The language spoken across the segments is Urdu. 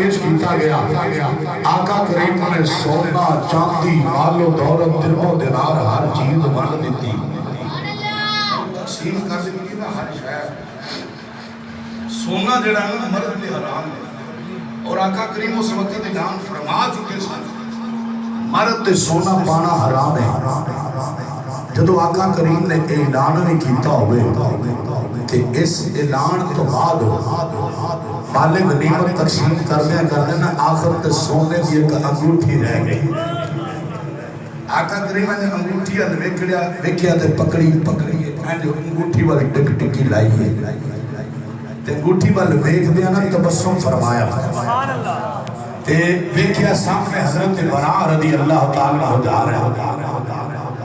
پیش کیتا گیا آقا کریم نے سونا چاندی مال و دولت درہم و دینار ہر چیز ون دیتی تقسیم کر دیتی نا ہر شہر سونا جڑا ہے مرد پہ حرام ہے اور آقا کریم اس وقت اعلان فرما چکے سن مرد تے سونا پانا حرام ہے جدو آقا کریم نے اعلان بھی کیتا ہوئے کہ اس اعلان تو بعد مال غنیمت تقسیم کرنے نا آخر تے سونے کی ایک انگوٹھی رہ گئی آقا کریم نے انگوٹھی ویکھیا تے پکڑی انگوٹھی والی ٹک ٹکی لائی ہے تے انگوٹھی والی ویکھ دیا نا تبسم فرمایا تے ویکھیا سامنے حضرت براء رضی اللہ تعالیٰ ہو جا رہے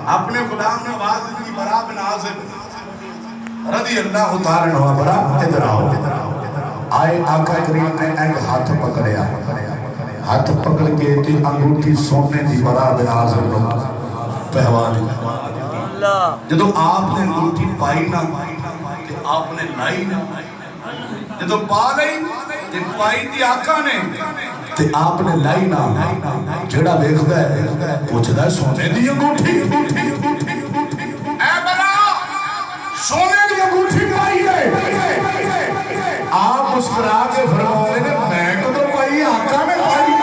اپنے غلام نے آواز دی براء بن عازب رضی اللہ تعالیٰ عنہ براء ادھر آؤ آئے آقا کریم نے ایک ہاتھ پکڑیا ہاتھ پکڑ کے تے انگوٹھی سونے دی براء بن عازب نے پہوانی جدو آپ نے انگوٹھی پائی نہ تے آپ نے لائی نہ جدو پا لئی تے پائی دی آقا نے تے آپ نے لائی نہ جڑا ویکھدا ہے پوچھدا ہے سونے دی انگوٹھی اے براء سونے دی انگوٹھی پائی ہے آپ مسکرا کے فرماتے نے میں کدو پائی آقا نے پائی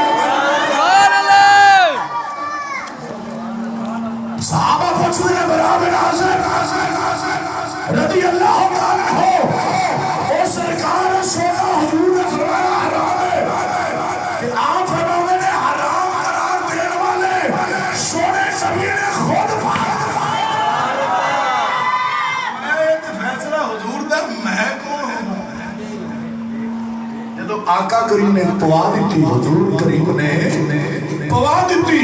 صحابہ پوچھتے ہیں براء بن عازب رضی اللہ تعالیٰ ہو اور سرکار سونا حضور نے فرمایا حرام ہے کہ آپ فرمانے نے حرام قرار دینے والے سونے نبی نے خود پایا فیصلہ حضور دا میں کون ہوں جدو آقا کریم نے پوا دیتی حضور کریم نے پوا دیتی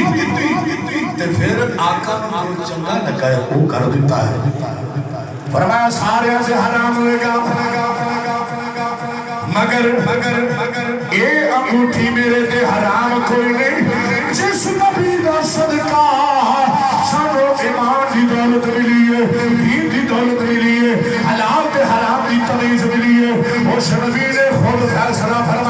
تے پھر آقا نے چنگا لگا ہے وہ کر دیتا ہے فرمایا سارے سے حرام ہوئے گا مگر اے انگوٹھی میرے تے حرام کوئی نہیں جس نبی دا صدقہ سانو ایمان دی دولت ملی ہے دین دی دولت ملی ہے حلال تے حرام دی تمیز ملی ہے اس نبی نے خود فیصلہ فرمایا